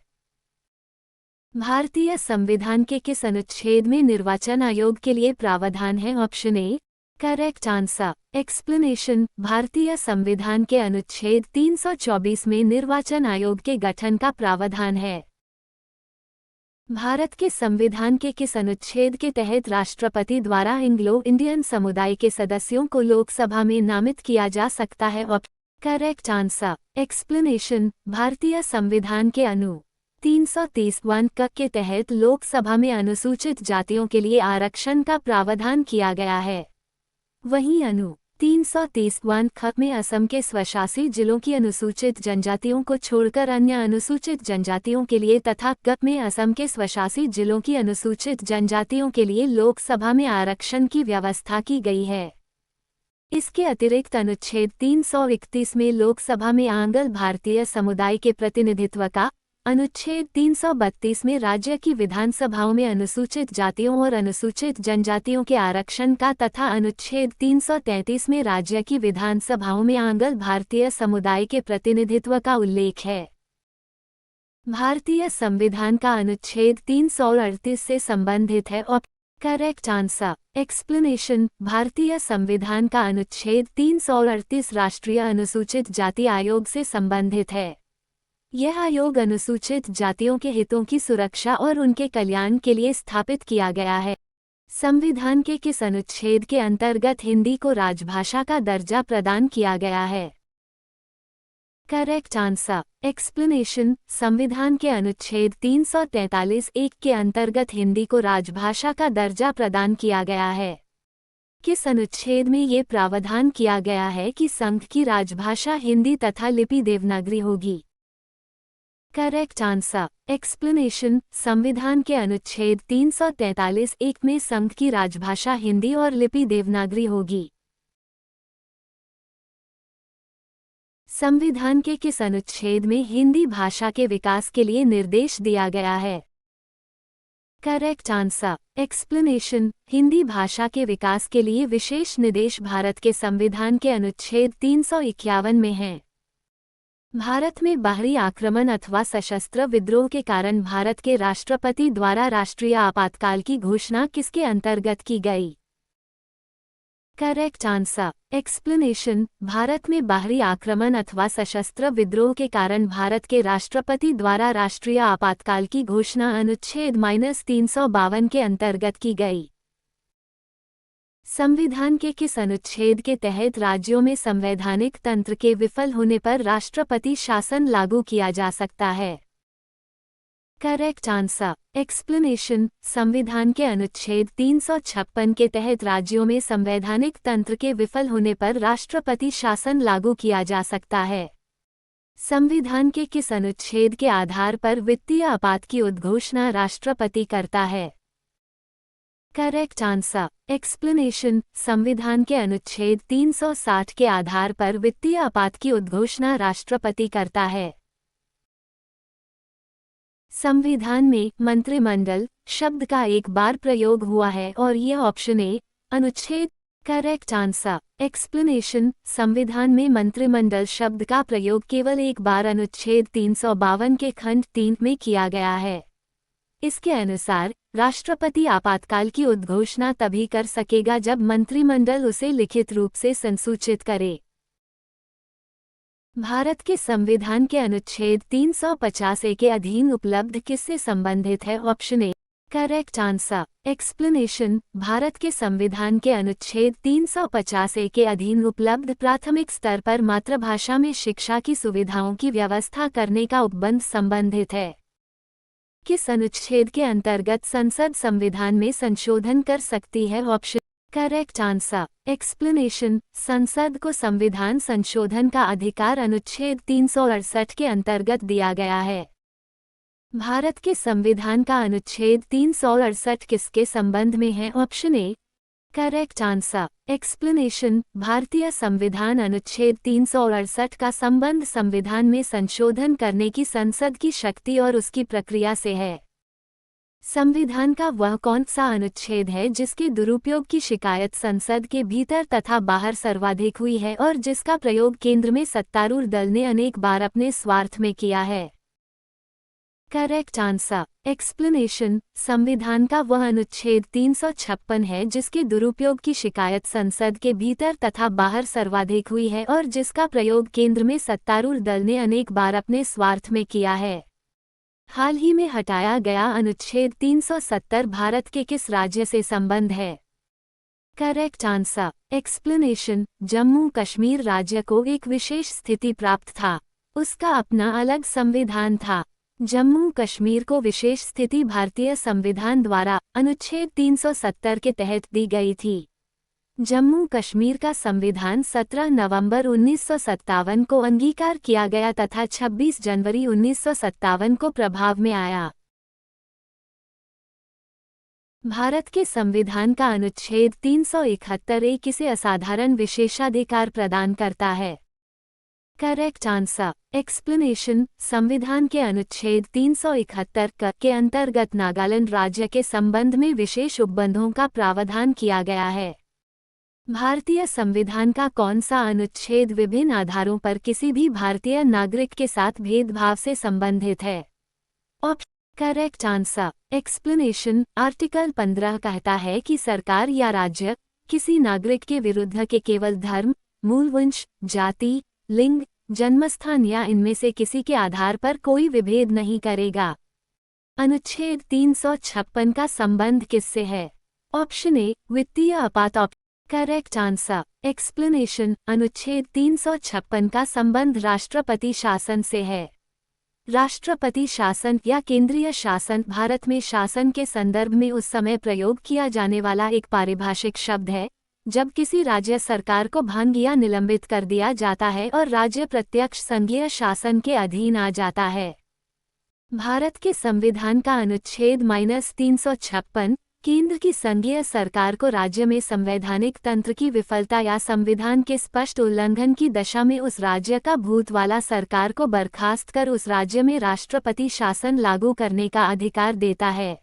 S1: भारतीय संविधान के किस अनुच्छेद में निर्वाचन आयोग के लिए प्रावधान है? Option A correct answer explanation, भारतीय संविधान के अनुच्छेद 324 में निर्वाचन आयोग के गठन का प्रावधान है। भारत के संविधान के किस अनुच्छेद के तहत राष्ट्रपति द्वारा एंग्लो इंडियन समुदाय के सदस्यों को लोकसभा में नामित किया जा सकता है? करेक्ट आंसर एक्सप्लेनेशन, भारतीय संविधान के अनु 330(1) क के तहत लोकसभा में अनुसूचित जातियों के लिए आरक्षण का प्रावधान किया गया है। वहीं अनु 330(1) ख में असम के स्वशासी जिलों की अनुसूचित जनजातियों को छोड़कर अन्य अनुसूचित जनजातियों के लिए तथा ग में असम के स्वशासी जिलों की अनुसूचित जनजातियों के लिए लोकसभा में आरक्षण की व्यवस्था की गई है। इसके अतिरिक्त अनुच्छेद 331 में लोकसभा में आंग्ल भारतीय समुदाय के प्रतिनिधित्व का, अनुच्छेद 332 में राज्य की विधानसभाओं में अनुसूचित जातियों और अनुसूचित जनजातियों के आरक्षण का तथा अनुच्छेद 333 में राज्य की विधानसभाओं में आंग्ल भारतीय समुदाय के प्रतिनिधित्व का उल्लेख है। भारतीय संविधान का अनुच्छेद 338 से संबंधित है। करेक्ट आंसर एक्सप्लेनेशन, भारतीय संविधान का अनुच्छेद 338 राष्ट्रीय अनुसूचित जाति आयोग से संबंधित है। यह आयोग अनुसूचित जातियों के हितों की सुरक्षा और उनके कल्याण के लिए स्थापित किया गया है। संविधान के किस अनुच्छेद के अंतर्गत हिंदी को राजभाषा का दर्जा प्रदान किया गया है? करेक्ट आंसर एक्सप्लेनेशन, संविधान के अनुच्छेद 343(1) के अंतर्गत हिंदी को राजभाषा का दर्जा प्रदान किया गया है। किस अनुच्छेद में ये प्रावधान किया गया है कि संघ की राजभाषा हिंदी तथा लिपि देवनागरी होगी? Correct answer. एक्सप्लेनेशन, संविधान के अनुच्छेद 343(1) में संघ की राजभाषा हिंदी और लिपि देवनागरी होगी। संविधान के किस अनुच्छेद में हिंदी भाषा के विकास के लिए निर्देश दिया गया है? Correct answer. एक्सप्लेनेशन, हिंदी भाषा के विकास के लिए विशेष निर्देश भारत के संविधान के अनुच्छेद 351 में हैं। भारत में बाहरी आक्रमण अथवा सशस्त्र विद्रोह के कारण भारत के राष्ट्रपति द्वारा राष्ट्रीय आपातकाल की घोषणा किसके अंतर्गत की गई? Correct answer. एक्सप्लेनेशन, भारत में बाहरी आक्रमण अथवा सशस्त्र विद्रोह के कारण भारत के राष्ट्रपति द्वारा राष्ट्रीय आपातकाल की घोषणा अनुच्छेद -352 के अंतर्गत की गई। संविधान के किस अनुच्छेद के तहत राज्यों में संवैधानिक तंत्र के विफल होने पर राष्ट्रपति शासन लागू किया जा सकता है? Correct answer. एक्सप्लेनेशन, संविधान के अनुच्छेद 356 के तहत राज्यों में संवैधानिक तंत्र के विफल होने पर राष्ट्रपति शासन लागू किया जा सकता है। संविधान के किस अनुच्छेद के आधार पर वित्तीय आपात की उद्घोषणा राष्ट्रपति करता है? Correct answer. एक्सप्लेनेशन, संविधान के अनुच्छेद 360 के आधार पर वित्तीय आपात की उद्घोषणा राष्ट्रपति करता है। संविधान में मंत्रिमंडल शब्द का एक बार प्रयोग हुआ है और यह ऑप्शन ए अनुच्छेद। Correct answer. एक्सप्लेनेशन, संविधान में मंत्रिमंडल शब्द का प्रयोग केवल एक बार अनुच्छेद 352 के खंड 3 में किया गया है। इसके अनुसार राष्ट्रपति आपातकाल की उद्घोषणा तभी कर सकेगा जब मंत्रिमंडल उसे लिखित रूप से संसूचित करे। भारत के संविधान के अनुच्छेद 350(a) के अधीन उपलब्ध किससे संबंधित है? ऑप्शन ए। Correct answer. एक्सप्लेनेशन, भारत के संविधान के अनुच्छेद 350(a) के अधीन उपलब्ध प्राथमिक स्तर पर मातृभाषा में शिक्षा की सुविधाओं की व्यवस्था करने का उपबंध संबंधित है। किस अनुच्छेद के अंतर्गत संसद संविधान में संशोधन कर सकती है? ऑप्शन। Correct answer. एक्सप्लेनेशन, संसद को संविधान संशोधन का अधिकार अनुच्छेद 368 के अंतर्गत दिया गया है। भारत के संविधान का अनुच्छेद 368 किसके संबंध में है? ऑप्शन ए। Correct answer. एक्सप्लेनेशन, भारतीय संविधान अनुच्छेद 368 का संबंध संविधान में संशोधन करने की संसद की शक्ति और उसकी प्रक्रिया से है। संविधान का वह कौन सा अनुच्छेद है जिसके दुरुपयोग की शिकायत संसद के भीतर तथा बाहर सर्वाधिक हुई है और जिसका प्रयोग केंद्र में सत्तारूढ़ दल ने अनेक बार अपने स्वार्थ में किया है? Correct answer. एक्सप्लेनेशन, संविधान का वह अनुच्छेद 356 है जिसके दुरुपयोग की शिकायत संसद के भीतर तथा बाहर सर्वाधिक हुई है और जिसका प्रयोग केंद्र में सत्तारूढ़ दल ने अनेक बार अपने स्वार्थ में किया है। हाल ही में हटाया गया अनुच्छेद 370 भारत के किस राज्य से संबंध है? Correct answer. Explanation, Jammu Kashmir राज्य को एक विशेष स्थिति प्राप्त था। उसका अपना अलग संविधान था। जम्मू कश्मीर को विशेष स्थिति भारतीय संविधान द्वारा अनुच्छेद 370 के तहत दी गई थी। जम्मू कश्मीर का संविधान 17 नवंबर 1957 को अंगीकार किया गया तथा 26 जनवरी 1957 को प्रभाव में आया। भारत के संविधान का अनुच्छेद 371(a) किसे असाधारण विशेषाधिकार प्रदान करता है? Correct answer. एक्सप्लेनेशन, संविधान के अनुच्छेद 371 के अंतर्गत नागालैंड राज्य के संबंध में विशेष उपबंधों का प्रावधान किया गया है। भारतीय संविधान का कौन सा अनुच्छेद विभिन्न आधारों पर किसी भी भारतीय नागरिक के साथ भेदभाव से संबंधित है? Correct answer. एक्सप्लेनेशन, आर्टिकल 15 कहता है कि सरकार या राज्य किसी नागरिक के विरुद्ध के केवल धर्म, मूलवंश, जाति, लिंग, जन्मस्थान या इनमें से किसी के आधार पर कोई विभेद नहीं करेगा। अनुच्छेद 356 का संबंध किससे है? ऑप्शन ए, वित्तीय आपात। Correct answer. एक्सप्लेनेशन, अनुच्छेद 356 का संबंध राष्ट्रपति शासन से है। राष्ट्रपति शासन या केंद्रीय शासन भारत में शासन के संदर्भ में उस समय प्रयोग किया जाने वाला एक पारिभाषिक शब्द है जब किसी राज्य सरकार को भंग या निलंबित कर दिया जाता है और राज्य प्रत्यक्ष संघीय शासन के अधीन आ जाता है। भारत के संविधान का अनुच्छेद -356 केंद्र की संघीय सरकार को राज्य में संवैधानिक तंत्र की विफलता या संविधान के स्पष्ट उल्लंघन की दशा में उस राज्य का भूत वाला सरकार को बर्खास्त कर उस राज्य में राष्ट्रपति शासन लागू करने का अधिकार देता है।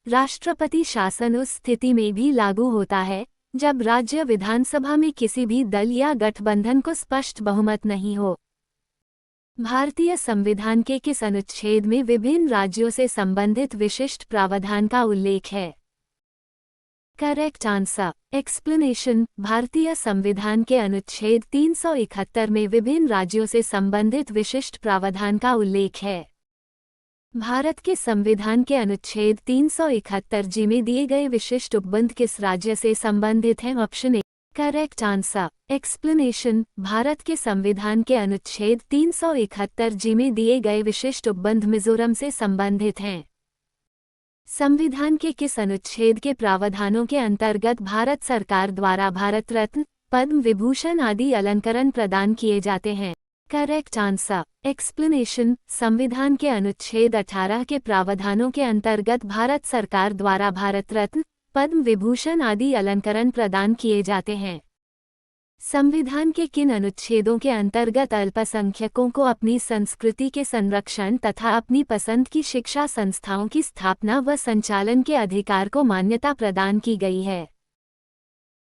S1: राष्ट्रपति शासन उस स्थिति में भी लागू होता है जब राज्य विधानसभा में किसी भी दल या गठबंधन को स्पष्ट बहुमत नहीं हो। भारतीय संविधान के किस अनुच्छेद में विभिन्न राज्यों से संबंधित विशिष्ट प्रावधान का उल्लेख है? Correct answer explanation. भारतीय संविधान के अनुच्छेद 371 में विभिन्न राज्यों से संबंधित विशिष्ट प्रावधान का उल्लेख है। भारत के संविधान के अनुच्छेद 371 जी में दिए गए विशिष्ट उपबंध किस राज्य से संबंधित हैं? Option A correct answer explanation. Bharat के संविधान के अनुच्छेद 371 जी में दिए गए विशिष्ट उपबंध मिजोरम से संबंधित हैं। संविधान के किस अनुच्छेद के प्रावधानों के अंतर्गत भारत सरकार द्वारा भारत रत्न, पद्म विभूषण आदि अलंकरण प्रदान किए जाते हैं? Correct answer explanation. संविधान के अनुच्छेद 18 के प्रावधानों के अंतर्गत भारत सरकार द्वारा भारत रत्न, पद्म विभूषण आदि अलंकरण प्रदान किए जाते हैं। संविधान के किन अनुच्छेदों के अंतर्गत अल्पसंख्यकों को अपनी संस्कृति के संरक्षण तथा अपनी पसंद की शिक्षा संस्थाओं की स्थापना व संचालन के अधिकार को मान्यता प्रदान की गई है?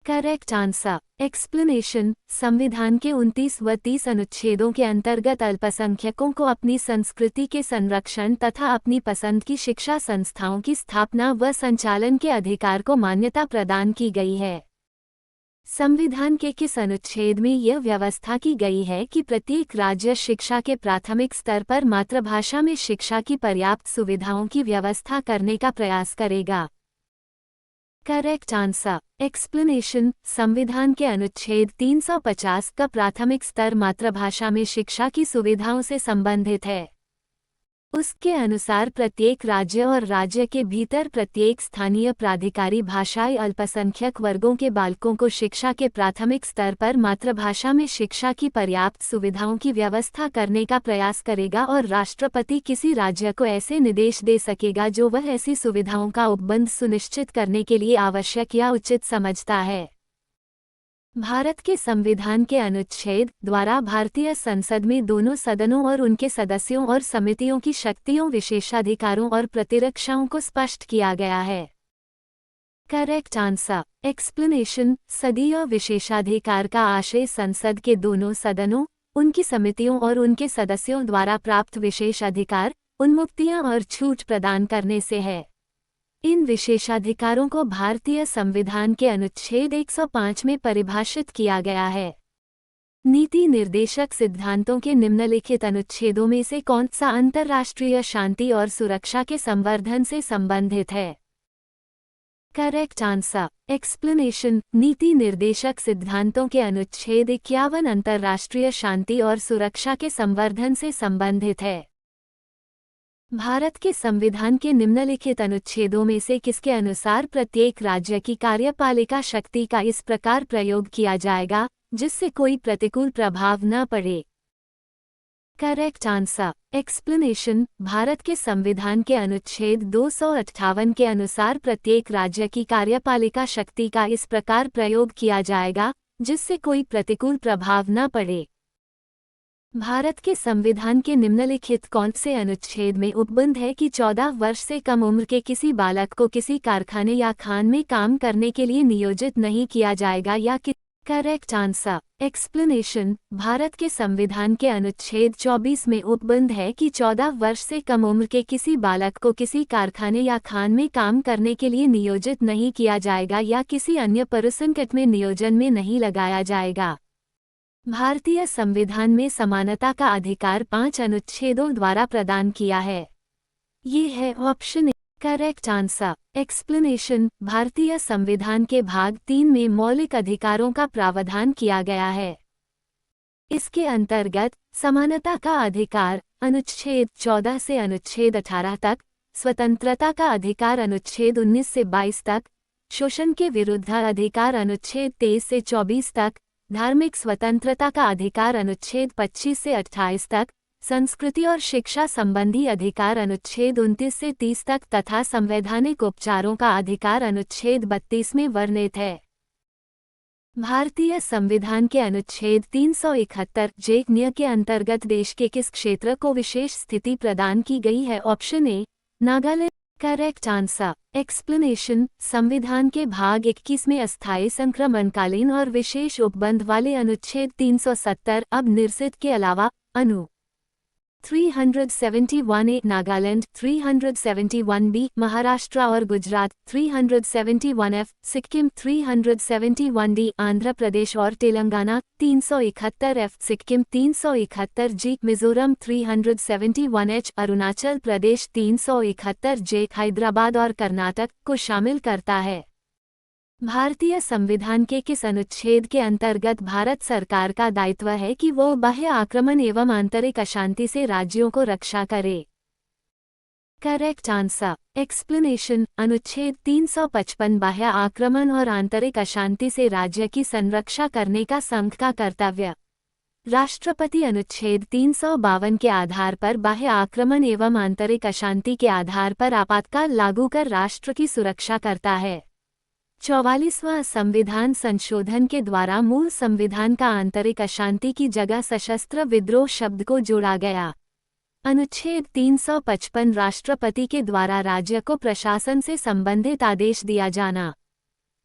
S1: Correct answer explanation. संविधान के 29 व 30 अनुच्छेदों के अंतर्गत अल्पसंख्यकों को अपनी संस्कृति के संरक्षण तथा अपनी पसंद की शिक्षा संस्थाओं की स्थापना व संचालन के अधिकार को मान्यता प्रदान की गई है। संविधान के किस अनुच्छेद में यह व्यवस्था की गई है कि प्रत्येक राज्य शिक्षा के प्राथमिक स्तर पर मातृभाषा में शिक्षा की पर्याप्त सुविधाओं की व्यवस्था करने का प्रयास करेगा? Correct answer explanation. संविधान के अनुच्छेद 350 का प्राथमिक स्तर मातृभाषा में शिक्षा की सुविधाओं से संबंधित है। उसके अनुसार प्रत्येक राज्य और राज्य के भीतर प्रत्येक स्थानीय प्राधिकारी भाषाई अल्पसंख्यक वर्गों के बालकों को शिक्षा के प्राथमिक स्तर पर मातृभाषा में शिक्षा की पर्याप्त सुविधाओं की व्यवस्था करने का प्रयास करेगा और राष्ट्रपति किसी राज्य को ऐसे निर्देश दे सकेगा जो वह ऐसी सुविधाओं का उपबंध सुनिश्चित करने के लिए आवश्यक या उचित समझता है। भारत के संविधान के अनुच्छेद द्वारा भारतीय संसद में दोनों सदनों और उनके सदस्यों और समितियों की शक्तियों, विशेषाधिकारों और प्रतिरक्षाओं को स्पष्ट किया गया है? Correct answer explanation. सदीय विशेषाधिकार का आशय संसद के दोनों सदनों, उनकी समितियों और उनके सदस्यों द्वारा प्राप्त विशेष अधिकार, उन्मुक्तियां और छूट प्रदान करने से है। इन विशेषाधिकारों को भारतीय संविधान के अनुच्छेद 105 में परिभाषित किया गया है। नीति निर्देशक सिद्धांतों के निम्नलिखित अनुच्छेदों में से कौन सा अंतर्राष्ट्रीय शांति और सुरक्षा के संवर्धन से संबंधित है? Correct answer explanation. नीति निर्देशक सिद्धांतों के अनुच्छेद 51 अंतर्राष्ट्रीय शांति और सुरक्षा के संवर्धन से संबंधित है। भारत के संविधान के निम्नलिखित अनुच्छेदों में से किसके अनुसार प्रत्येक राज्य की कार्यपालिका शक्ति का इस प्रकार प्रयोग किया जाएगा जिससे कोई प्रतिकूल प्रभाव न पड़े? Correct answer explanation. भारत के संविधान के अनुच्छेद 258 के अनुसार प्रत्येक राज्य की कार्यपालिका शक्ति का इस प्रकार प्रयोग किया जाएगा जिससे कोई प्रतिकूल प्रभाव न पड़े। भारत के संविधान के निम्नलिखित कौन से अनुच्छेद में उपबंध है कि 14 वर्ष से कम उम्र के किसी बालक को किसी कारखाने या खान में काम करने के लिए नियोजित नहीं किया जाएगा या कि? Correct answer explanation. भारत के संविधान के अनुच्छेद 24 में उपबंध है कि 14 वर्ष से कम उम्र के किसी बालक को किसी कारखाने या खान में काम करने के लिए नियोजित नहीं किया जाएगा या किसी अन्य परिसंकट में नियोजन में नहीं लगाया जाएगा। भारतीय संविधान में समानता का अधिकार 5 अनुच्छेदों द्वारा प्रदान किया है। ये है option A correct answer explanation. भारतीय संविधान के भाग 3 में मौलिक अधिकारों का प्रावधान किया गया है। इसके अंतर्गत समानता का अधिकार अनुच्छेद 14 से अनुच्छेद 18 तक, स्वतंत्रता का अधिकार अनुच्छेद 19 से 22 तक, शोषण के विरुद्ध अधिकार अनुच्छेद 23 से 24 तक, धार्मिक स्वतंत्रता का अधिकार अनुच्छेद 25 से 28 तक, संस्कृति और शिक्षा संबंधी अधिकार अनुच्छेद 29 से 30 तक तथा संवैधानिक उपचारों का अधिकार अनुच्छेद 32 में वर्णित है। भारतीय संविधान के अनुच्छेद 371 जे न्य के अंतर्गत देश के किस क्षेत्र को विशेष स्थिति प्रदान की गई है? ऑप्शन ए नागालैंड। Correct answer. एक्सप्लेनेशन। संविधान के भाग 21 में अस्थायी संक्रमणकालीन और विशेष उपबंध वाले अनुच्छेद 370 अब निरसित के अलावा अनु 371A नागालैंड, 371B महाराष्ट्र और गुजरात, 371F सिक्किम, 371D आंध्र प्रदेश और Telangana, 371F Sikkim, 371G Mizoram, 371H Arunachal Pradesh, 371J Hyderabad और कर्नाटक को शामिल करता है। भारतीय संविधान के किस अनुच्छेद के अंतर्गत भारत सरकार का दायित्व है कि वो बाह्य आक्रमण एवं आंतरिक अशांति से राज्यों को रक्षा करे? Correct answer. एक्सप्लेनेशन। अनुच्छेद 355 बाह्य आक्रमण और आंतरिक अशांति से राज्य की संरक्षा करने का संघ का कर्तव्य। राष्ट्रपति अनुच्छेद 352 के आधार पर बाह्य आक्रमण एवं आंतरिक अशांति के आधार पर आपातकाल लागू कर राष्ट्र की सुरक्षा करता है। 44वां संविधान संशोधन के द्वारा मूल संविधान का आंतरिक अशांति की जगह सशस्त्र विद्रोह शब्द को जोड़ा गया। अनुच्छेद 355 राष्ट्रपति के द्वारा राज्य को प्रशासन से संबंधित आदेश दिया जाना।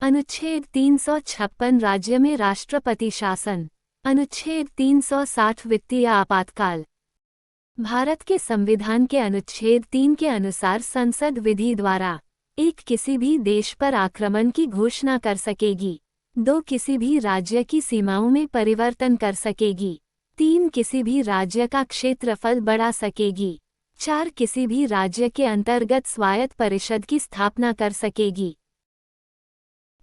S1: अनुच्छेद 356 राज्य में राष्ट्रपति शासन। अनुच्छेद 360 वित्तीय आपातकाल। भारत के संविधान के अनुच्छेद 3 के अनुसार संसद विधि द्वारा एक किसी भी देश पर आक्रमण की घोषणा कर सकेगी। 2 किसी भी राज्य की सीमाओं में परिवर्तन कर सकेगी। 3 किसी भी राज्य का क्षेत्रफल बढ़ा सकेगी। 4 किसी भी राज्य के अंतर्गत स्वायत्त परिषद की स्थापना कर सकेगी।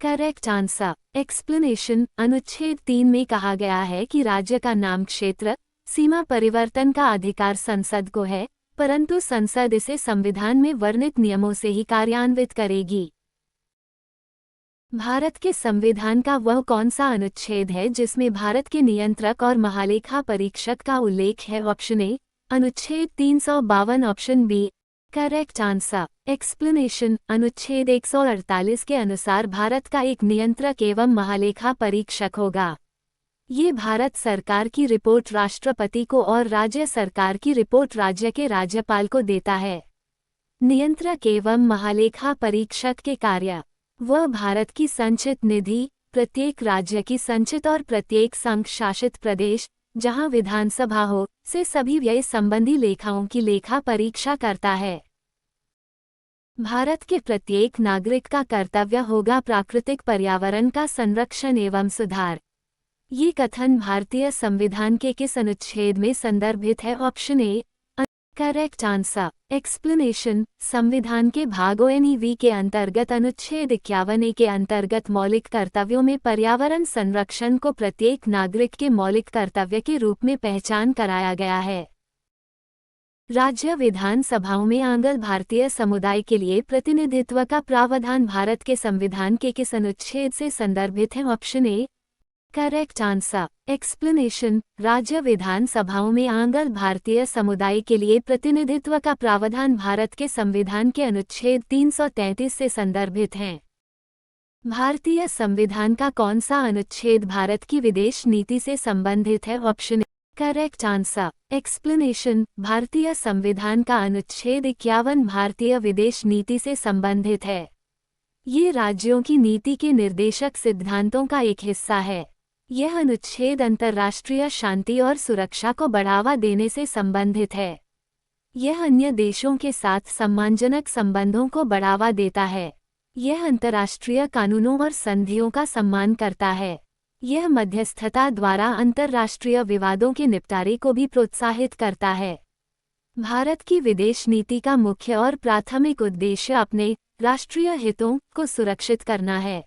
S1: Correct answer. एक्सप्लेनेशन। अनुच्छेद 3 में कहा गया है कि राज्य का नाम क्षेत्र सीमा परिवर्तन का अधिकार संसद को है, परंतु संसद इसे संविधान में वर्णित नियमों से ही कार्यान्वित करेगी। भारत के संविधान का वह कौन सा अनुच्छेद है जिसमें भारत के नियंत्रक और महालेखा परीक्षक का उल्लेख है? ऑप्शन ए अनुच्छेद 352, option B. Correct answer. Explanation. अनुच्छेद 148 के अनुसार भारत का एक नियंत्रक एवं महालेखा परीक्षक होगा। ये भारत सरकार की रिपोर्ट राष्ट्रपति को और राज्य सरकार की रिपोर्ट राज्य के राज्यपाल को देता है। नियंत्रक एवं महालेखा परीक्षक के कार्य। वह भारत की संचित निधि, प्रत्येक राज्य की संचित और प्रत्येक संघ शासित प्रदेश जहां विधानसभा हो से सभी व्यय संबंधी लेखाओं की लेखा परीक्षा करता है। भारत के प्रत्येक नागरिक का कर्तव्य होगा प्राकृतिक पर्यावरण का संरक्षण एवं सुधार। ये कथन भारतीय संविधान के किस अनुच्छेद में संदर्भित है? ऑप्शन ए। Correct answer. एक्सप्लेनेशन। संविधान के भाग ONEV के अंतर्गत अनुच्छेद 51A के अंतर्गत मौलिक कर्तव्यों में पर्यावरण संरक्षण को प्रत्येक नागरिक के मौलिक कर्तव्य के रूप में पहचान कराया गया है। राज्य विधानसभाओं में आंग्ल भारतीय समुदाय के लिए प्रतिनिधित्व का प्रावधान भारत के संविधान के किस अनुच्छेद से संदर्भित है? ऑप्शन ए। Correct answer. एक्सप्लेनेशन। राज्य विधानसभाओं में आंग्ल भारतीय समुदाय के लिए प्रतिनिधित्व का प्रावधान भारत के संविधान के अनुच्छेद 333 से संदर्भित है। भारतीय संविधान का कौन सा अनुच्छेद भारत की विदेश नीति से संबंधित है? ऑप्शन ए। Correct answer. एक्सप्लेनेशन। भारतीय संविधान का अनुच्छेद 51 भारतीय विदेश नीति से संबंधित है। ये राज्यों की नीति के निर्देशक सिद्धांतों का एक हिस्सा है। यह अनुच्छेद अंतर्राष्ट्रीय शांति और सुरक्षा को बढ़ावा देने से संबंधित है। यह अन्य देशों के साथ सम्मानजनक संबंधों को बढ़ावा देता है। यह अंतर्राष्ट्रीय कानूनों और संधियों का सम्मान करता है। यह मध्यस्थता द्वारा अंतर्राष्ट्रीय विवादों के निपटारे को भी प्रोत्साहित करता है। भारत की विदेश नीति का मुख्य और प्राथमिक उद्देश्य अपने राष्ट्रीय हितों को सुरक्षित करना है।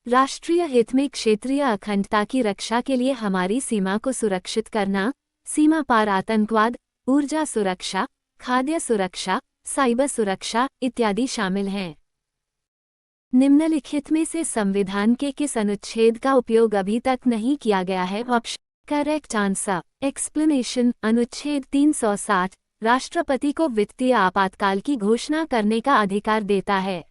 S1: राष्ट्रीय हित में क्षेत्रीय अखंडता की रक्षा के लिए हमारी सीमा को सुरक्षित करना, सीमा पार आतंकवाद, ऊर्जा सुरक्षा, खाद्य सुरक्षा, साइबर सुरक्षा इत्यादि शामिल हैं। निम्नलिखित में से संविधान के किस अनुच्छेद का उपयोग अभी तक नहीं किया गया है? ऑप्शन। Correct answer. एक्सप्लेनेशन। अनुच्छेद 360 राष्ट्रपति को वित्तीय आपातकाल की घोषणा करने का अधिकार देता है।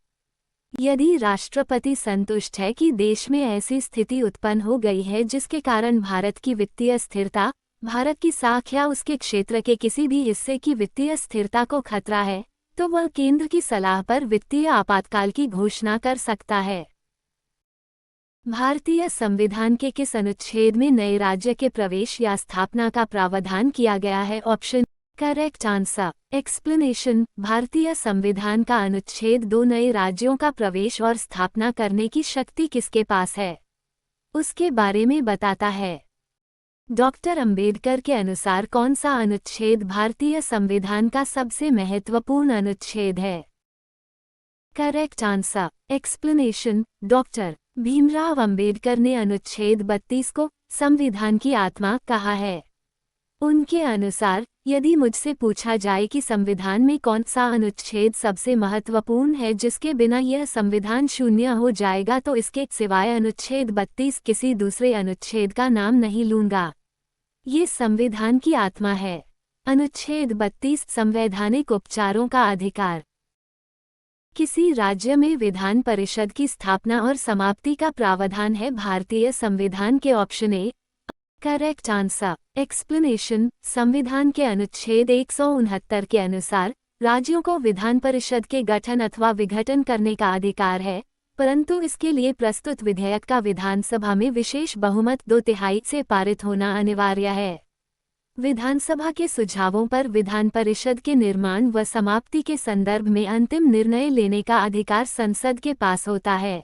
S1: यदि राष्ट्रपति संतुष्ट है कि देश में ऐसी स्थिति उत्पन्न हो गई है जिसके कारण भारत की वित्तीय स्थिरता, भारत की साख या उसके क्षेत्र के किसी भी हिस्से की वित्तीय स्थिरता को खतरा है, तो वह केंद्र की सलाह पर वित्तीय आपातकाल की घोषणा कर सकता है। भारतीय संविधान के किस अनुच्छेद में नए राज्य के प्रवेश या स्थापना का प्रावधान किया गया है? ऑप्शन। Correct answer. एक्सप्लेनेशन। भारतीय संविधान का अनुच्छेद 2 नए राज्यों का प्रवेश और स्थापना करने की शक्ति किसके पास है, उसके बारे में बताता है। डॉक्टर अंबेडकर के अनुसार कौन सा अनुच्छेद भारतीय संविधान का सबसे महत्वपूर्ण अनुच्छेद है? Correct answer. Explanation. Doctor Bhimrao Ambedkar ने अनुच्छेद 32 को संविधान की आत्मा कहा है। उनके अनुसार, यदि मुझसे पूछा जाए कि संविधान में कौन सा अनुच्छेद सबसे महत्वपूर्ण है जिसके बिना यह संविधान शून्य हो जाएगा, तो इसके सिवाय अनुच्छेद 32 किसी दूसरे अनुच्छेद का नाम नहीं लूंगा। ये संविधान की आत्मा है। अनुच्छेद 32 संवैधानिक उपचारों का अधिकार। किसी राज्य में विधान परिषद की स्थापना और समाप्ति का प्रावधान है भारतीय संविधान के? Option A. Correct answer. Explanation. संविधान के अनुच्छेद 169 के अनुसार राज्यों को विधान परिषद के गठन अथवा विघटन करने का अधिकार है, परंतु इसके लिए प्रस्तुत विधेयक का विधानसभा में विशेष बहुमत 2/3 से पारित होना अनिवार्य है। विधानसभा के सुझावों पर विधान परिषद के निर्माण व समाप्ति के संदर्भ में अंतिम निर्णय लेने का अधिकार संसद के पास होता है।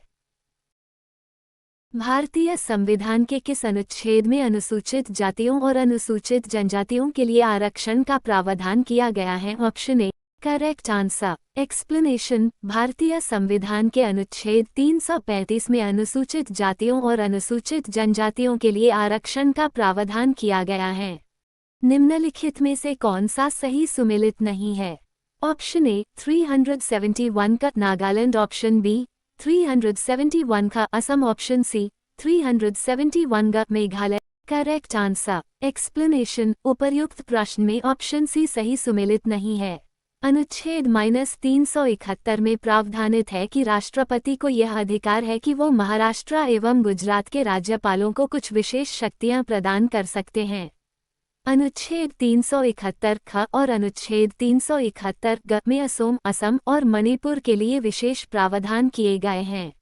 S1: भारतीय संविधान के किस अनुच्छेद में अनुसूचित जातियों और अनुसूचित जनजातियों के लिए आरक्षण का प्रावधान किया गया है? ऑप्शन ए। Correct answer. एक्सप्लेनेशन। भारतीय संविधान के अनुच्छेद 335 में अनुसूचित जातियों और अनुसूचित जनजातियों के लिए आरक्षण का प्रावधान किया गया है। निम्नलिखित में से कौन सा सही सुमेलित नहीं है? ऑप्शन ए 371 का नागालैंड, ऑप्शन बी 371 का असम, ऑप्शन सी 371 का मेघालय। Correct answer. एक्सप्लेनेशन। उपर्युक्त प्रश्न में ऑप्शन सी सही सुमेलित नहीं है। अनुच्छेद -371 में प्रावधानित है कि राष्ट्रपति को यह अधिकार है कि वो महाराष्ट्र एवं गुजरात के राज्यपालों को कुछ विशेष शक्तियां प्रदान कर सकते हैं। अनुच्छेद 371 ख और अनुच्छेद 371 ग में असम और मणिपुर के लिए विशेष प्रावधान किए गए हैं।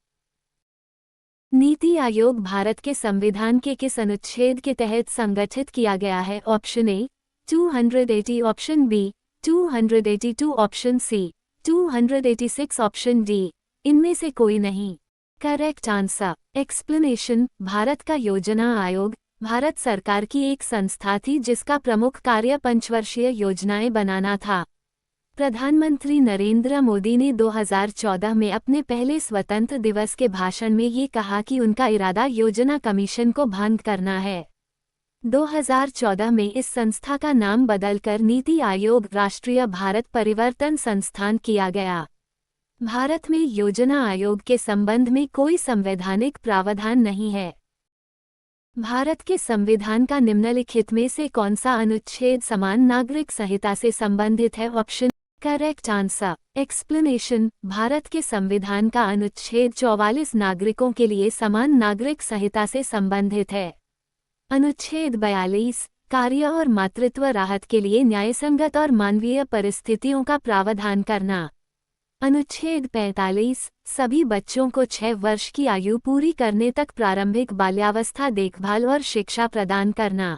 S1: नीति आयोग भारत के संविधान के किस अनुच्छेद के तहत संगठित किया गया है? Option A 280, option B 282, option C 286, option D इनमें से कोई नहीं। Correct answer. एक्सप्लेनेशन। भारत का योजना आयोग भारत सरकार की एक संस्था थी जिसका प्रमुख कार्य पंचवर्षीय योजनाएं बनाना था। प्रधानमंत्री नरेंद्र मोदी ने 2014 में अपने पहले स्वतंत्र दिवस के भाषण में ये कहा कि उनका इरादा योजना कमीशन को भंग करना है। 2014 में इस संस्था का नाम बदलकर नीति आयोग राष्ट्रीय भारत परिवर्तन संस्थान किया गया। भारत में योजना आयोग के संबंध में कोई संवैधानिक प्रावधान नहीं है। भारत के संविधान का निम्नलिखित में से कौन सा अनुच्छेद समान नागरिक संहिता से संबंधित है? Option. Correct answer. Explanation. Bharat के संविधान का अनुच्छेद 44 नागरिकों के लिए समान नागरिक संहिता से संबंधित है। अनुच्छेद 42 कार्य और मातृत्व राहत के लिए न्यायसंगत और मानवीय परिस्थितियों का प्रावधान करना। अनुच्छेद 45 सभी बच्चों को 6 वर्ष की आयु पूरी करने तक प्रारंभिक बाल्यावस्था देखभाल और शिक्षा प्रदान करना।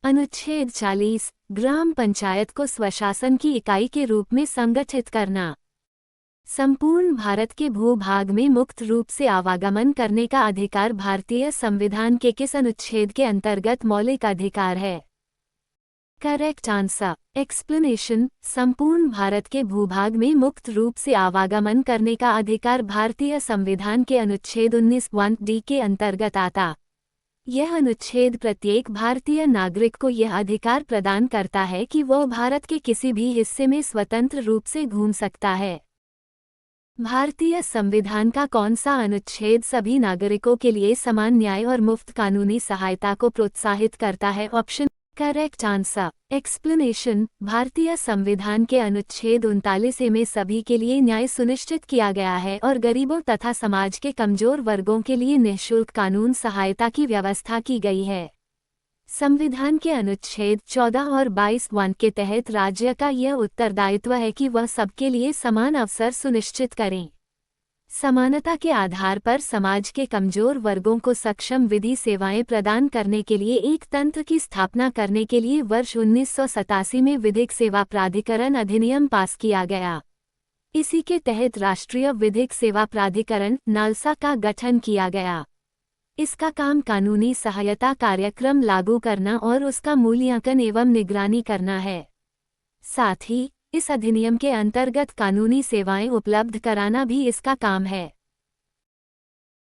S1: अनुच्छेद 40 ग्राम पंचायत को स्वशासन की इकाई के रूप में संगठित करना। संपूर्ण भारत के भूभाग में मुक्त रूप से आवागमन करने का अधिकार भारतीय संविधान के किस अनुच्छेद के अंतर्गत मौलिक अधिकार है? Correct answer. एक्सप्लेनेशन। संपूर्ण भारत के भूभाग में मुक्त रूप से आवागमन करने का अधिकार भारतीय संविधान के अनुच्छेद 19(1) के अंतर्गत आता। यह अनुच्छेद प्रत्येक भारतीय नागरिक को यह अधिकार प्रदान करता है कि वह भारत के किसी भी हिस्से में स्वतंत्र रूप से घूम सकता है। भारतीय संविधान का कौन सा अनुच्छेद सभी नागरिकों के लिए समान न्याय और मुफ्त कानूनी सहायता को प्रोत्साहित करता है? Option correct answer explanation. भारतीय संविधान के अनुच्छेद 39 में सभी के लिए न्याय सुनिश्चित किया गया है और गरीबों तथा समाज के कमजोर वर्गों के लिए निःशुल्क कानून सहायता की व्यवस्था की गई है। संविधान के अनुच्छेद 14 और 22(1) के तहत राज्य का यह उत्तरदायित्व है कि वह सबके लिए समान अवसर सुनिश्चित करें। समानता के आधार पर समाज के कमजोर वर्गों को सक्षम विधि सेवाएं प्रदान करने के लिए एक तंत्र की स्थापना करने के लिए वर्ष 1987 में विधिक सेवा प्राधिकरण अधिनियम पास किया गया। इसी के तहत राष्ट्रीय विधिक सेवा प्राधिकरण नालसा का गठन किया गया। इसका काम कानूनी सहायता कार्यक्रम लागू करना और उसका मूल्यांकन एवं निगरानी करना है। साथ ही इस अधिनियम के अंतर्गत कानूनी सेवाएं उपलब्ध कराना भी इसका काम है।